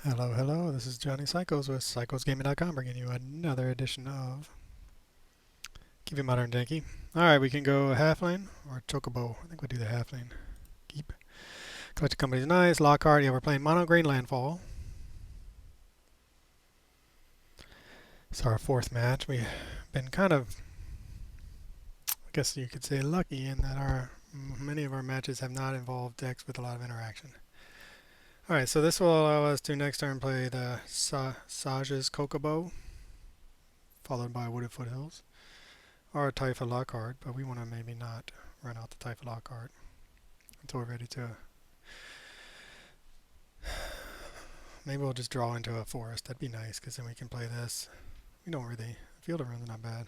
Hello, hello. This is Johnny Psychos with PsychosGaming.com bringing you another edition of Keep It Modern Janky. Alright, we can go half lane or chocobo. I think we'll do the half lane. Keep. Collected company's nice. Lockhart. Yeah, we're playing mono green Landfall. It's our fourth match. We've been kind of, I guess you could say, lucky in that many of our matches have not involved decks with a lot of interaction. Alright, so this will allow us to next turn play the Sage's Kokobo, followed by Wooded Foothills. Or Tifa Lockhart, but we want to maybe not run out the Tifa Lockhart until we're ready to. Maybe we'll just draw into a forest. That'd be nice because then we can play this. We don't really. Field of Rune's not bad.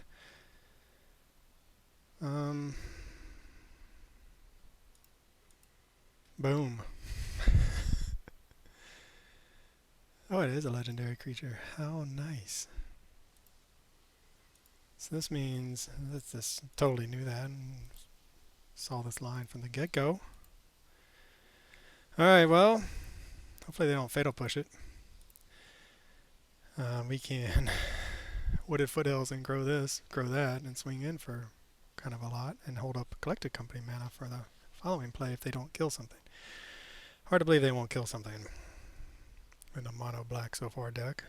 Boom. Oh, it is a legendary creature. How nice. So this means that this totally knew that and saw this line from the get-go. Alright, well, hopefully they don't fatal push it. We can Wooded Foothills and grow that, and swing in for kind of a lot, and hold up Collected Company mana for the following play if they don't kill something. Hard to believe they won't kill something in a mono black so far deck.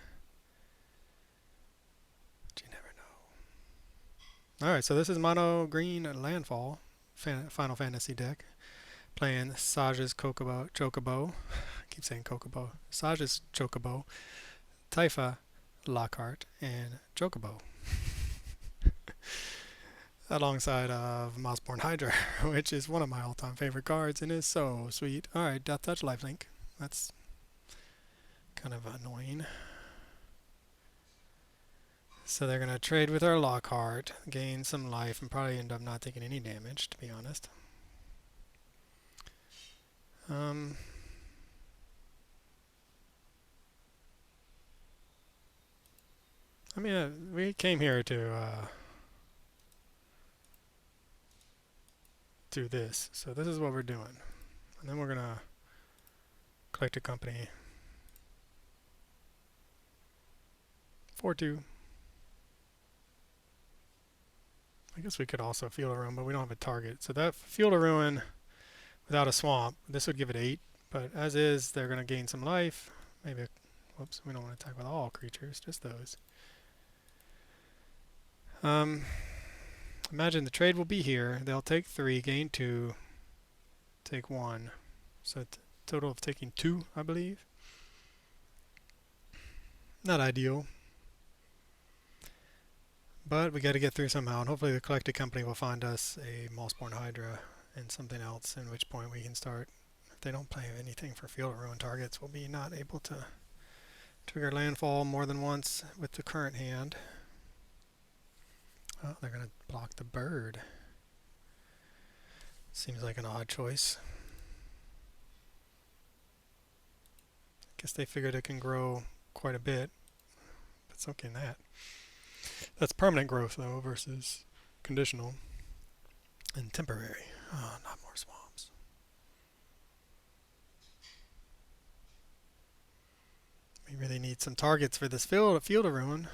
But you never know. Alright, so this is mono green Landfall, Final Fantasy deck. Playing Sage's Chocobo. I keep saying Kokobo. Sage's Chocobo, Tifa Lockhart, and Chocobo. Alongside of Mossborn Hyrda, which is one of my all-time favorite cards and is so sweet. Alright, Death Touch Lifelink. That's kind of annoying. So they're going to trade with our Lockhart, gain some life, and probably end up not taking any damage, to be honest. I mean, we came here to do this. So this is what we're doing. And then we're going to collect a company 4-2. I guess we could also Field of Ruin, but we don't have a target. So that Field of Ruin without a swamp, this would give it 8. But as is, they're going to gain some life. Maybe, whoops, we don't want to attack with all creatures, just those. Imagine the trade will be here. They'll take 3, gain 2, take 1. So total of taking 2, I believe. Not ideal. But we got to get through somehow, and hopefully the Collected Company will find us a Mossborn Hydra and something else, in which point we can start. If they don't play anything for Field of Ruin targets, we'll be not able to trigger Landfall more than once with the current hand. Oh, they're going to block the bird. Seems like an odd choice. Guess they figured it can grow quite a bit, but so can that. That's permanent growth, though, versus conditional and temporary. Oh, not more swamps. We really need some targets for this field of Ruin.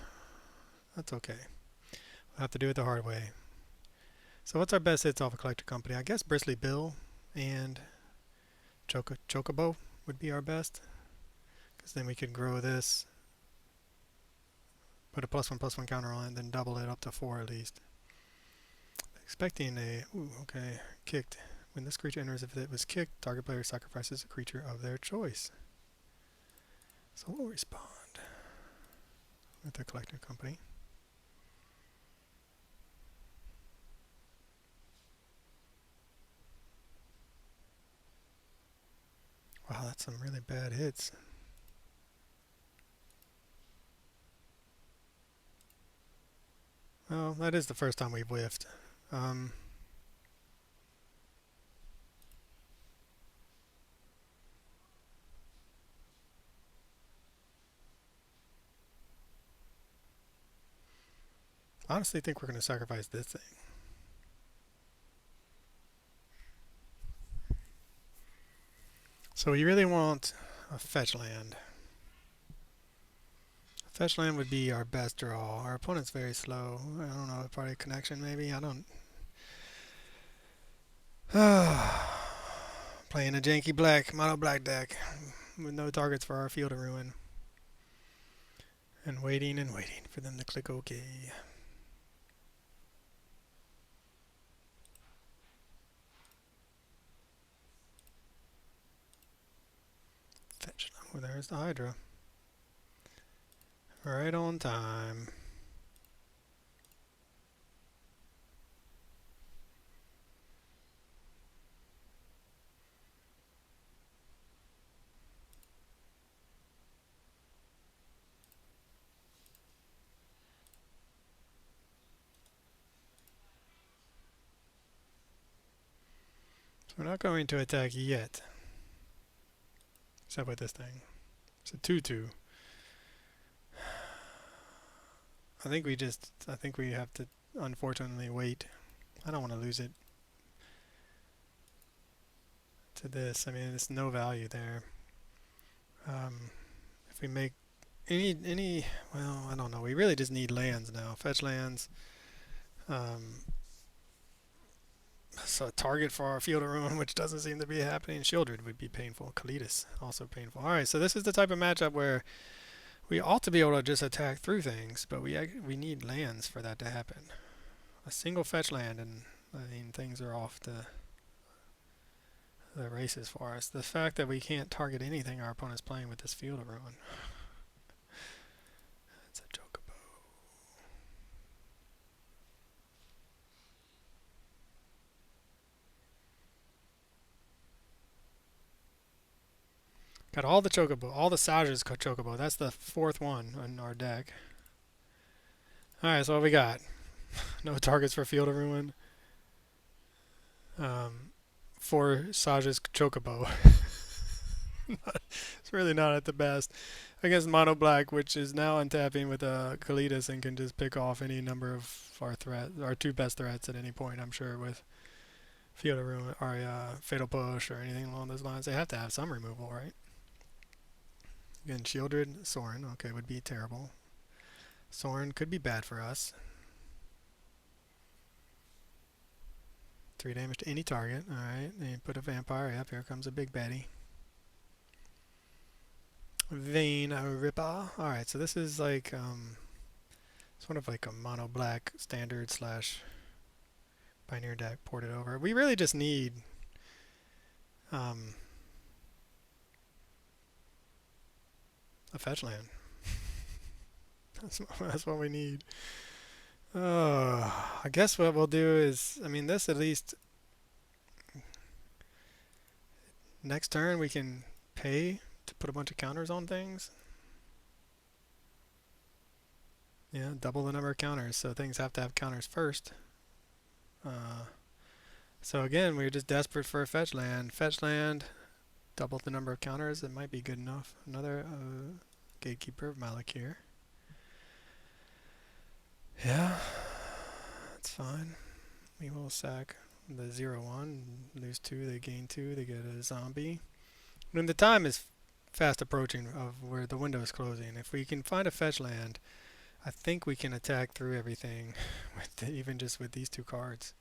That's okay. We'll have to do it the hard way. So what's our best hits off a Collector Company? I guess Bristly Bill and Chocobo would be our best. Because then we could grow this, put a +1/+1 counter on it, and then double it up to 4 at least. Expecting a, okay, kicked. When this creature enters, if it was kicked, target player sacrifices a creature of their choice. So we'll respond with the Collector Company. Wow, that's some really bad hits. Well, that is the first time we've whiffed. I honestly think we're going to sacrifice this thing. So we really want a fetch land. Fetch land would be our best draw. Our opponent's very slow. I don't know, probably connection maybe. I don't. Playing a janky black, mono black deck with no targets for our Field of Ruin. And waiting for them to click OK. Fetch. Oh, there's the Hydra. Right on time. So we're not going to attack yet. Except with this thing. It's a 2-2. I think we have to unfortunately wait. I don't want to lose it to this. I mean, there's no value there. If we make well, I don't know. We really just need lands now. Fetch lands. So a target for our Field of Ruin, which doesn't seem to be happening. Shieldred would be painful. Kalitas, also painful. Alright, so this is the type of matchup where we ought to be able to just attack through things, but we need lands for that to happen. A single fetch land, and I mean, things are off the races for us. The fact that we can't target anything our opponent's playing with this Field of Ruin. It's a chocobo. Got all the chocobo, all the Saja's chocobo. That's the fourth one in our deck. Alright, so what we got? No targets for Field of Ruin. 4 Saja's chocobo. It's really not at the best. Against Mono Black, which is now untapping with Kalitas and can just pick off any number of our 2 best threats at any point, I'm sure, with Field of Ruin or Fatal Push or anything along those lines. They have to have some removal, right? Again, Shieldred, Sorin, okay, would be terrible. Sorin could be bad for us. 3 damage to any target, alright. Then you put a vampire, yep, here comes a big baddie. Vein Ripper. Alright, so this is like, sort of like a mono black standard slash Pioneer deck ported over. We really just need, a fetch land. That's what we need. I guess what we'll do is, I mean, this at least next turn we can pay to put a bunch of counters on things. Yeah, double the number of counters, so things have to have counters first. So again, we're just desperate for a fetch land. Fetch land, double the number of counters, it might be good enough. Another Gatekeeper of Malakir. Yeah, that's fine. We will sack the 0-1, lose 2, they gain 2, they get a zombie. And the time is fast approaching of where the window is closing. If we can find a fetch land, I think we can attack through everything, even just with these 2 cards.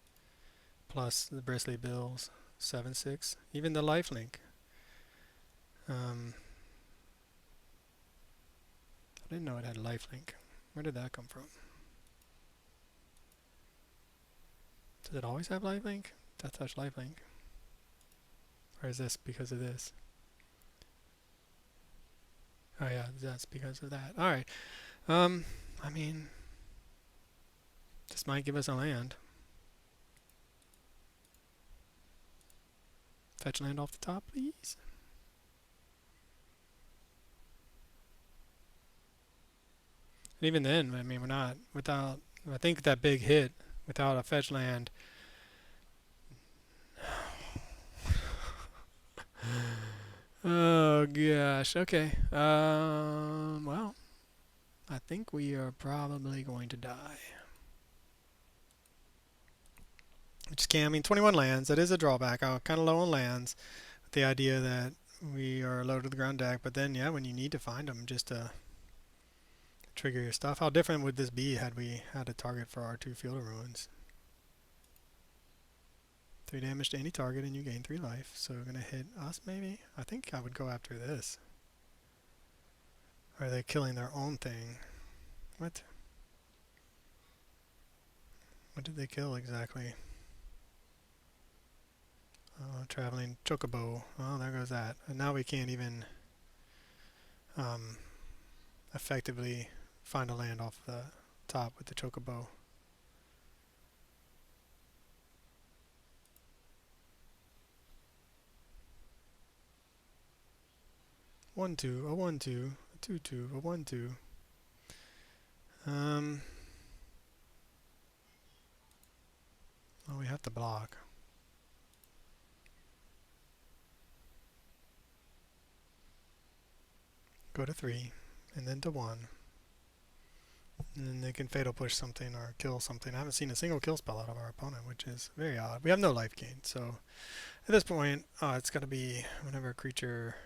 Plus the Bristly Bills, 7-6, even the lifelink. I didn't know it had lifelink. Where did that come from? Does it always have lifelink? Death Touch lifelink. Or is this because of this? Oh yeah, that's because of that. Alright. I mean, this might give us a land. Fetch land off the top, please. And even then, I mean, we're not without. I think that big hit without a fetch land. Oh gosh. Okay. Well, I think we are probably going to die. Which can, I mean, 21 lands. That is a drawback. I'm kind of low on lands. With the idea that we are low to the ground deck, but then yeah, when you need to find them, just trigger your stuff. How different would this be had we had a target for our 2 Field of Ruins? 3 damage to any target and you gain 3 life. So we're gonna hit us maybe? I think I would go after this. Are they killing their own thing? What? What did they kill exactly? Traveling chocobo. Oh, there goes that. And now we can't even effectively find a land off the top with the chocobo. One two, a 1/2, a 2/2, a 1/2. Well, we have to block. Go to 3, and then to 1. And then they can fatal push something or kill something. I haven't seen a single kill spell out of our opponent, which is very odd. We have no life gain, so at this point, it's got to be whenever a creature,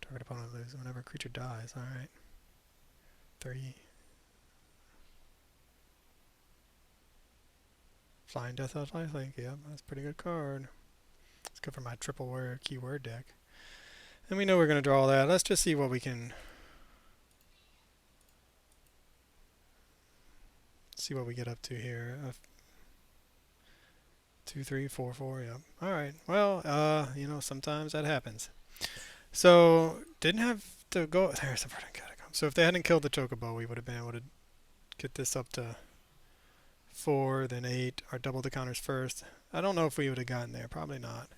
target opponent loses, whenever a creature dies. Alright. 3. Flying Death of Lifelink, yep, that's a pretty good card. It's good for my triple word keyword deck. And we know we're going to draw that. Let's just see what we can... see what we get up to here. 2, 3, 4, 4, yep. Alright, well, you know, sometimes that happens. So, didn't have to go... There's the Verdant Catacomb. So if they hadn't killed the Chocobo, we would have been able to get this up to 4, then 8, or double the counters first. I don't know if we would have gotten there. Probably not.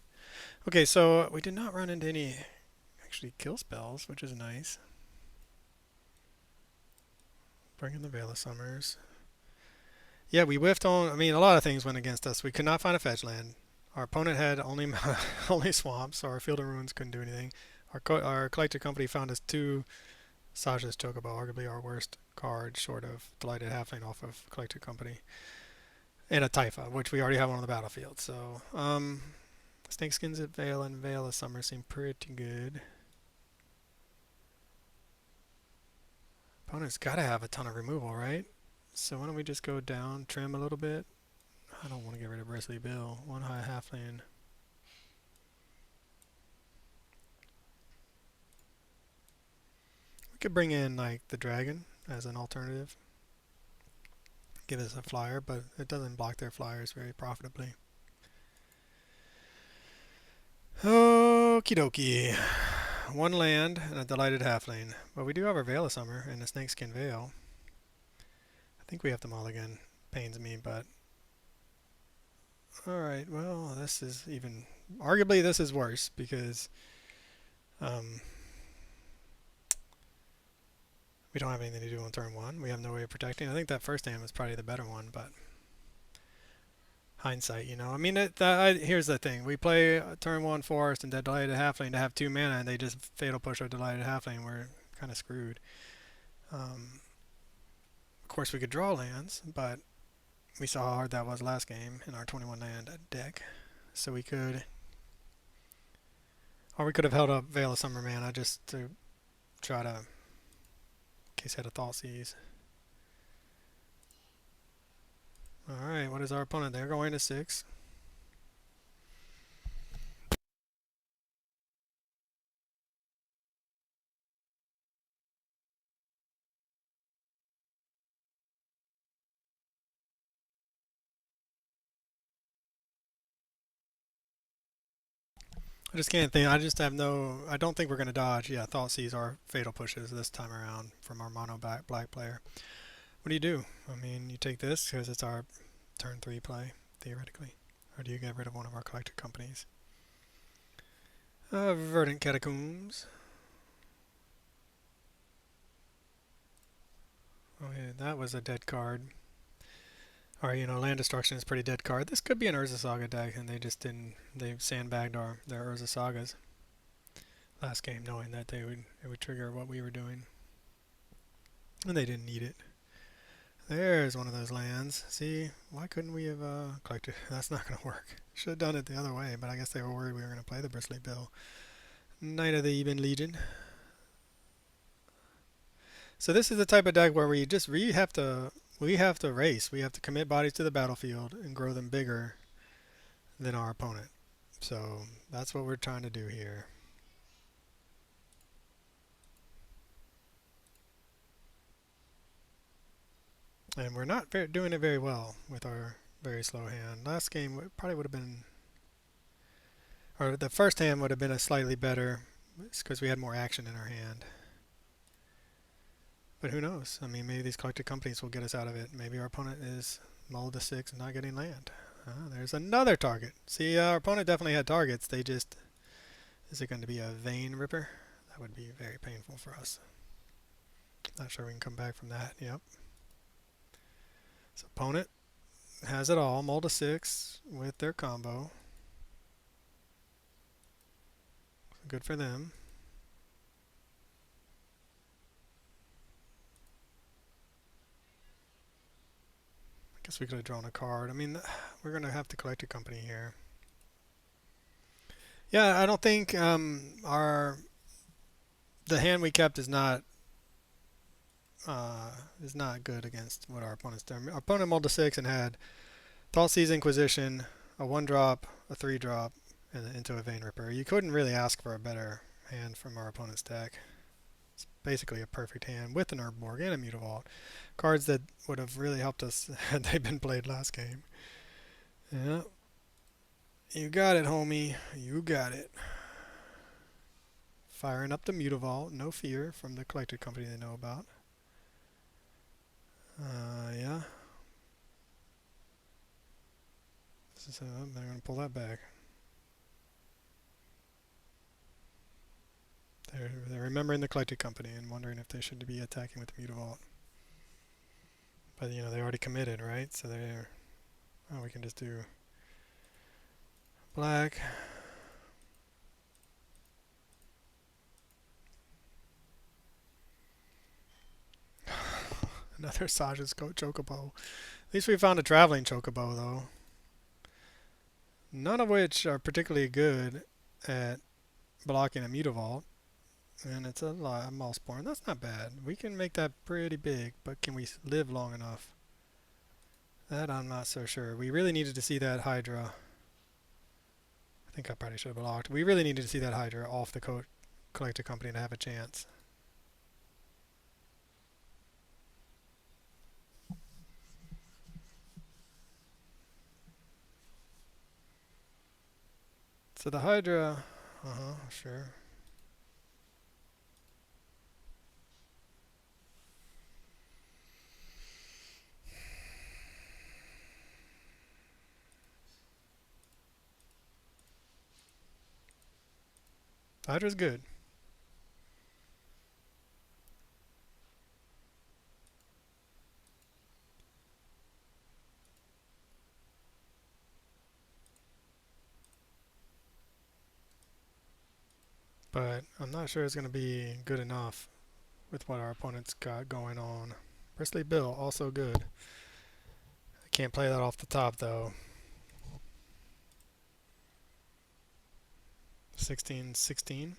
Okay, so we did not run into any actually kill spells, which is nice. Bring in the Veil of Summers. Yeah, we whiffed on... I mean, a lot of things went against us. We could not find a fetch land. Our opponent had only only swamps, so our Field of Ruins couldn't do anything. Our collector company found us 2 Sasha's Chocobo, arguably our worst card, short of Delighted Halfling off of collector company. And a Tifa, which we already have on the battlefield. So, Snakeskins at Veil and Veil of Summer seem pretty good. Opponent's got to have a ton of removal, right? So why don't we just go down, trim a little bit. I don't want to get rid of Bristly Bill. 1 high halfling. We could bring in like the dragon as an alternative. Give us a flyer, but it doesn't block their flyers very profitably. Okie dokie. 1 land and a Delighted Halfling. But we do have our Veil of Summer and a Snakeskin Veil. I think we have to mulligan. Pains me, but... Alright, well, this is even... Arguably, this is worse, because... we don't have anything to do on turn 1. We have no way of protecting. I think that first hand was probably the better one, but... Hindsight, you know. I mean, here's the thing. We play turn 1 Forest and Delighted Halfling to have 2 mana, and they just fatal push our Delighted Halfling. We're kind of screwed. Of course, we could draw lands, but we saw how hard that was last game in our 21 land deck. So we could... Or we could have held up Veil of Summer mana just to try to... in case he had a Thoughtseize. Alright, what is our opponent? They're going to 6. I just can't think. I just have no... I don't think we're going to dodge. Yeah, Thoughtseize are fatal pushes this time around from our mono black player. What do you do? I mean, you take this because it's our turn 3 play, theoretically. Or do you get rid of one of our collector companies? Verdant Catacombs. Oh yeah, that was a dead card. Or, you know, Land Destruction is a pretty dead card. This could be an Urza Saga deck, and they just didn't... They sandbagged their Urza Sagas last game, knowing that it would trigger what we were doing. And they didn't need it. There's one of those lands. See, why couldn't we have collected? That's not going to work. Should have done it the other way, but I guess they were worried we were going to play the Bristly Bill. Knight of the Even Legion. So this is the type of deck where we have to race. We have to commit bodies to the battlefield and grow them bigger than our opponent. So that's what we're trying to do here. And we're not doing it very well with our very slow hand. Last game probably would have been, or the first hand would have been a slightly better, because we had more action in our hand. But who knows? I mean, maybe these collected companies will get us out of it. Maybe our opponent is mulled to 6 and not getting land. There's another target. See, our opponent definitely had targets. They just... Is it going to be a vein ripper? That would be very painful for us. Not sure we can come back from that. Yep. So opponent has it all. Mulled to 6 with their combo. Good for them. I guess we could have drawn a card. I mean, we're going to have to collect a company here. Yeah, I don't think the hand we kept is not good against what our opponent's done. Our opponent mulled to 6 and had Thoughtseize Inquisition, a 1-drop, a 3-drop, and into a Vein Ripper. You couldn't really ask for a better hand from our opponent's deck. It's basically a perfect hand with an Urborg and a Mutavault. Cards that would have really helped us had they been played last game. Yeah. You got it, homie. You got it. Firing up the Mutavault. No fear from the collected company they know about. Yeah. They're going to pull that back. They're remembering the collected company and wondering if they should be attacking with the Mutavault. But, you know, they already committed, right? So they're... Oh, we can just do black. Another Saja's Chocobo. At least we found a traveling Chocobo, though. None of which are particularly good at blocking a Mutavault. And it's a Mossborn. That's not bad. We can make that pretty big, but can we live long enough? That I'm not so sure. We really needed to see that Hydra. I think I probably should have blocked. We really needed to see that Hydra off the collected company to have a chance. So the Hydra, sure. Hydra's good. But I'm not sure it's going to be good enough with what our opponent's got going on. Bristly Bill, also good. I can't play that off the top, though. 16-16.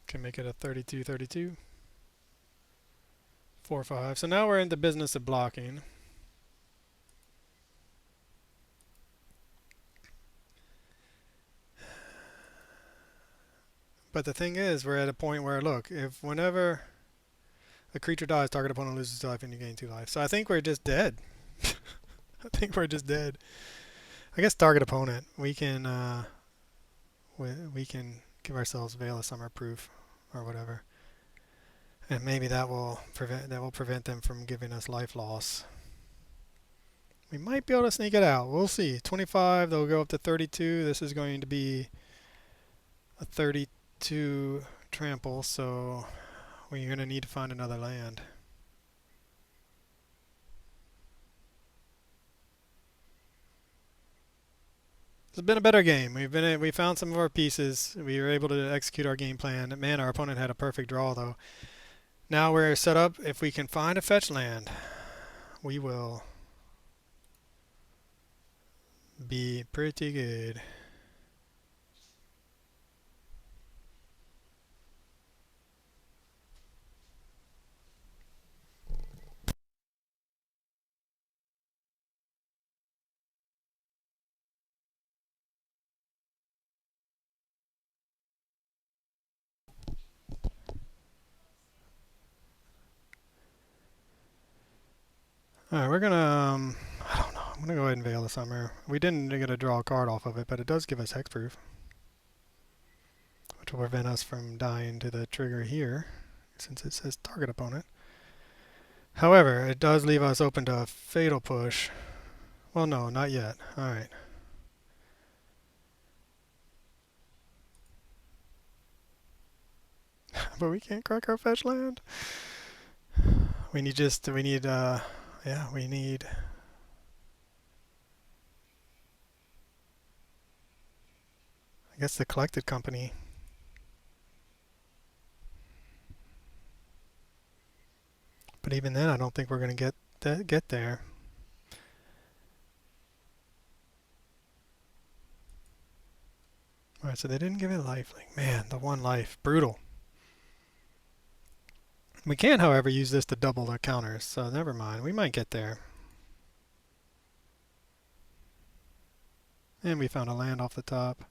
Can make it a 32-32. 4-5. So now we're in the business of blocking. But the thing is, we're at a point where, look, if whenever a creature dies, target opponent loses 2 life and you gain 2 life. So I think we're just dead. I think we're just dead. I guess target opponent. We can we can give ourselves Veil of Summer Proof or whatever, and maybe that will prevent them from giving us life loss. We might be able to sneak it out. We'll see. 25. They'll go up to 32. This is going to be a 32 trample, so we're going to need to find another land. It's been a better game. We found some of our pieces. We were able to execute our game plan. Man, our opponent had a perfect draw, though. Now we're set up. If we can find a fetch land, we will be pretty good. Alright, we're gonna, I don't know. I'm gonna go ahead and Veil the Summer. We didn't get to draw a card off of it, but it does give us hexproof, which will prevent us from dying to the trigger here, since it says target opponent. However, it does leave us open to a fatal push. Well, no, not yet. Alright. But we can't crack our fetch land. We need yeah, we need... I guess the Collected Company. But even then, I don't think we're going to get there. Alright, so they didn't give it lifelink. Man, the one life. Brutal. We can, however, use this to double the counters, so never mind. We might get there. And we found a land off the top.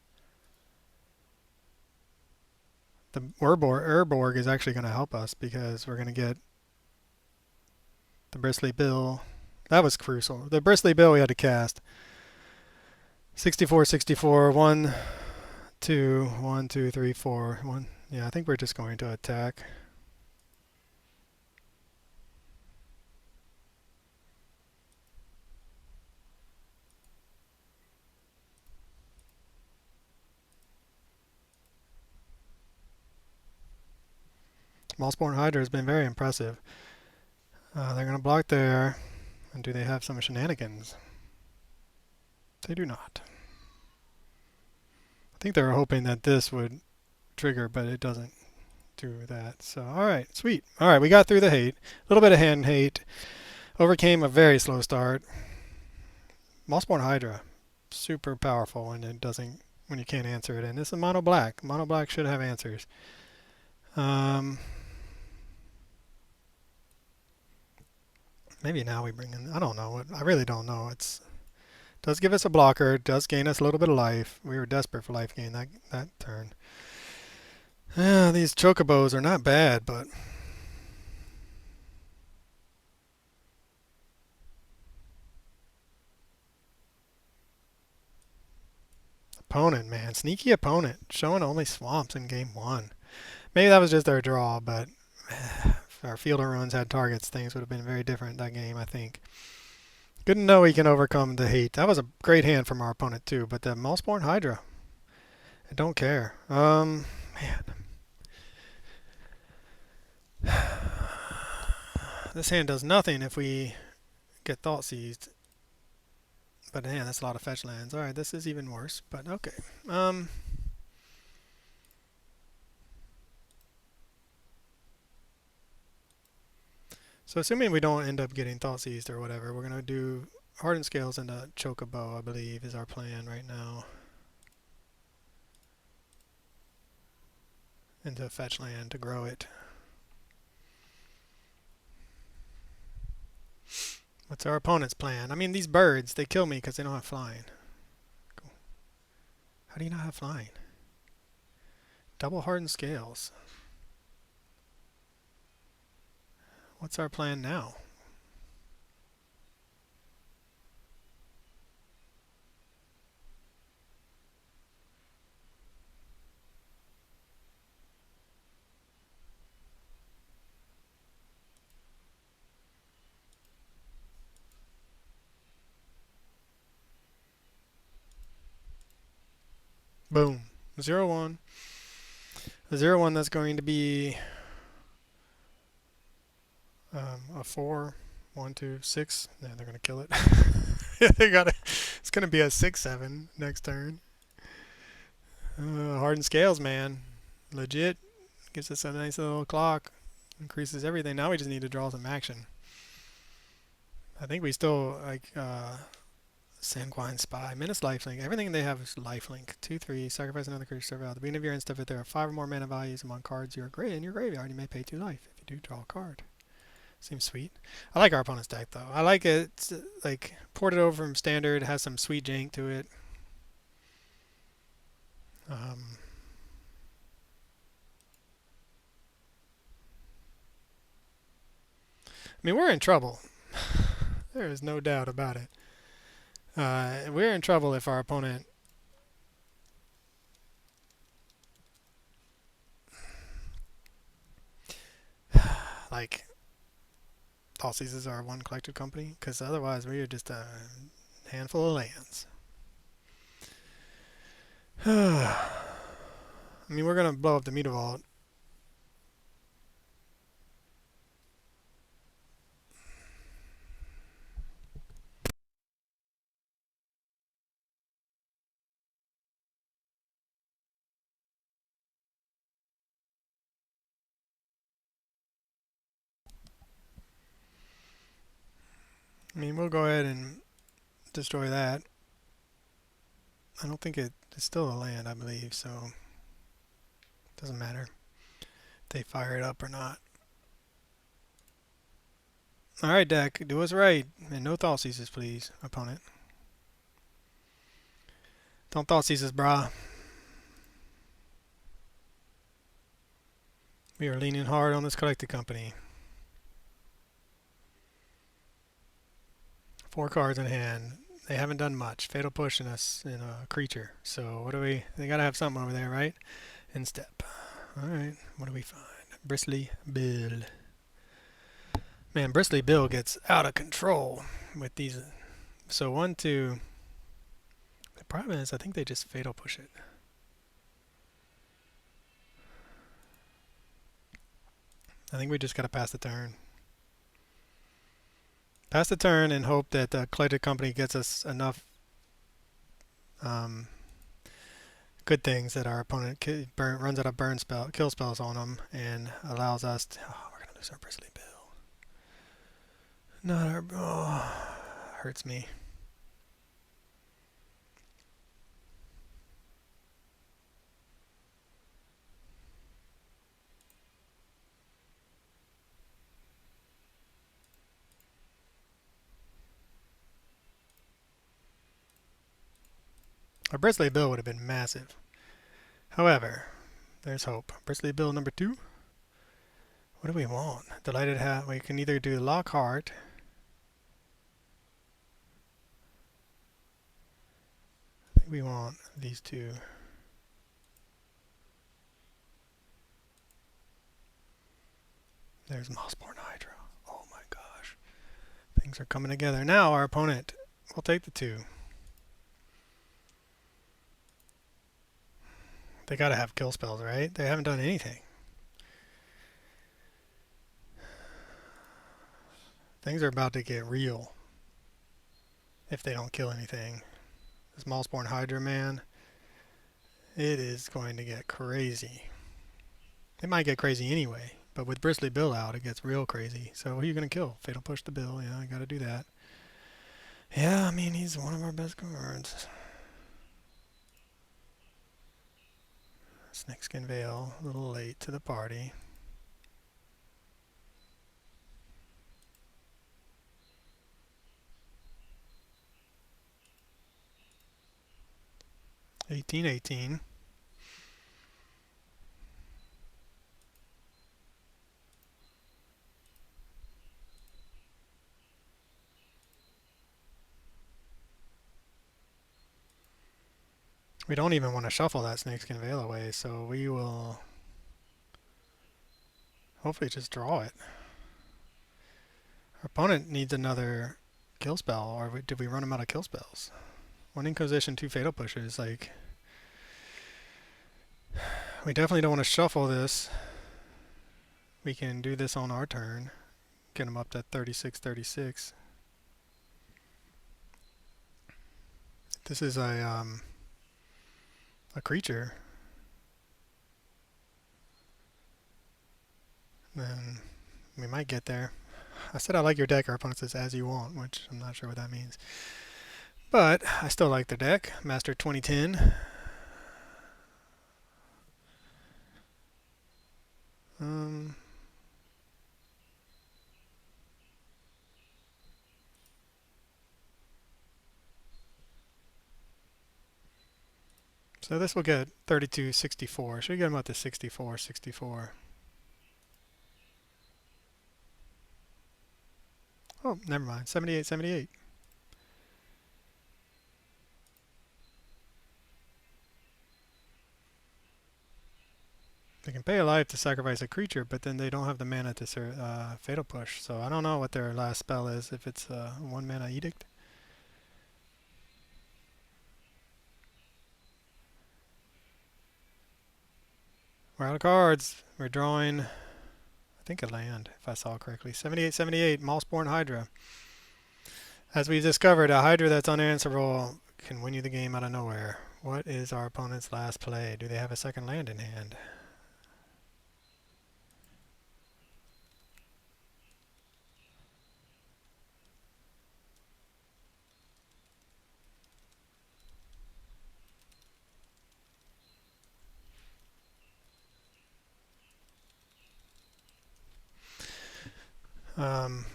The Urborg is actually going to help us because we're going to get the Bristly Bill. That was crucial. The Bristly Bill we had to cast. 64, 64, 1, 2, 1, 2, 3, 4. 1. Yeah, I think we're just going to attack. Mossborn Hyrda has been very impressive. They're going to block there. And do they have some shenanigans? They do not. I think they were hoping that this would trigger, but it doesn't do that. So, alright, sweet. Alright, we got through the hate. A little bit of hand hate. Overcame a very slow start. Mossborn Hydra. Super powerful when it doesn't, when you can't answer it. And this is mono black. Mono black should have answers. Maybe now we bring in, I don't know. I really don't know. It does give us a blocker. It does gain us a little bit of life. We were desperate for life gain that turn. These chocobos are not bad, but opponent, man. Sneaky opponent. Showing only swamps in game 1. Maybe that was just their draw, but if our Field of Ruins had targets, things would have been very different that game, I think. Good to know he can overcome the hate. That was a great hand from our opponent, too, but the Mossborn Hydra. I don't care. Man. This hand does nothing if we get Thought Seized. But man, that's a lot of fetch lands. Alright, this is even worse, but okay. So assuming we don't end up getting Thought Seized or whatever, we're going to do Hardened Scales into Chocobo, I believe, is our plan right now. Into fetch land to grow it. What's our opponent's plan? I mean, these birds, they kill me because they don't have flying. Cool. How do you not have flying? Double Hardened Scales. What's our plan now? Boom. 0-1. A 0-1 that's going to be a 4, 1, 2, 6. Yeah, they're going to kill it. It's going to be a 6-7 next turn. Hardened Scales, man. Legit. Gives us a nice little clock. Increases everything. Now we just need to draw some action. I think we still, like, Sanguine Spy, Menace Lifelink. Everything they have is Lifelink. 2/3. Sacrifice another creature survival. At the beginning of your end step, if there are 5 or more mana values among cards in your graveyard, you may pay 2 life. If you do, draw a card. Seems sweet. I like our opponent's deck though. I like it. It's, like, ported over from standard. It has some sweet jank to it. I mean, we're in trouble. There is no doubt about it. We're in trouble if our opponent like Thoughtseize is our one collective company, because otherwise we are just a handful of lands. I mean, we're gonna blow up the Meter Vault. I mean, we'll go ahead and destroy that. I don't think it's still a land, I believe, so it doesn't matter if they fire it up or not. Alright, deck, do us right. And no Thoughtseizes, please, opponent. Don't Thoughtseizes, brah. We are leaning hard on this collected company. 4 cards in hand. They haven't done much. Fatal Push in a creature. So what do we... They gotta have something over there, right? In step. Alright, what do we find? Bristly Bill. Man, Bristly Bill gets out of control with these. So 1, 2... The problem is, I think they just Fatal Push it. I think we just gotta pass the turn. Pass the turn and hope that the collected company gets us enough good things that our opponent runs out of kill spells on them and allows us to... Oh, we're gonna lose our Bristly Bill. Not our... Oh, hurts me. A Bristly Bill would have been massive. However, there's hope. Bristly Bill number 2. What do we want? Delighted Hat. We can either do Lockhart. I think we want these 2. There's Mossborn Hydra. Oh my gosh. Things are coming together. Now our opponent will take the 2. They gotta have kill spells, right? They haven't done anything. Things are about to get real if they don't kill anything. This Mossborn Hydra, man, it is going to get crazy. It might get crazy anyway, but with Bristly Bill out, it gets real crazy. So who are you going to kill? Fatal Push the Bill. Yeah, I got to do that. Yeah, I mean, he's one of our best cards. Snakeskin Veil, a little late to the party. $18.18. We don't even want to shuffle that Snakeskin Veil away, so we will hopefully just draw it. Our opponent needs another kill spell, or did we run him out of kill spells? 1 Inquisition, 2 Fatal Pushes. Like, we definitely don't want to shuffle this. We can do this on our turn. Get him up to 36-36. This is a creature. Then we might get there. I said I like your deck. Our opponent says as you want, which I'm not sure what that means. But I still like the deck. Master 2010. So this will get 32-64. Should we get him up to 64-64? Oh, never mind. 78, 78. They can pay a life to sacrifice a creature, but then they don't have the mana to Fatal Push. So I don't know what their last spell is, if it's 1 mana Edict. We're out of cards. We're drawing, I think, a land, if I saw correctly. 78, 78, Mossborn Hydra. As we discovered, a Hydra that's unanswerable can win you the game out of nowhere. What is our opponent's last play? Do they have a second land in hand?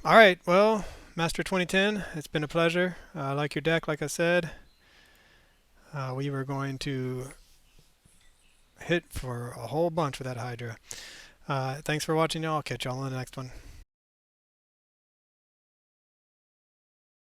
All right, well, Master 2010, it's been a pleasure. I like your deck, like I said. We were going to hit for a whole bunch with that Hydra. Thanks for watching, y'all. I'll catch y'all on the next one.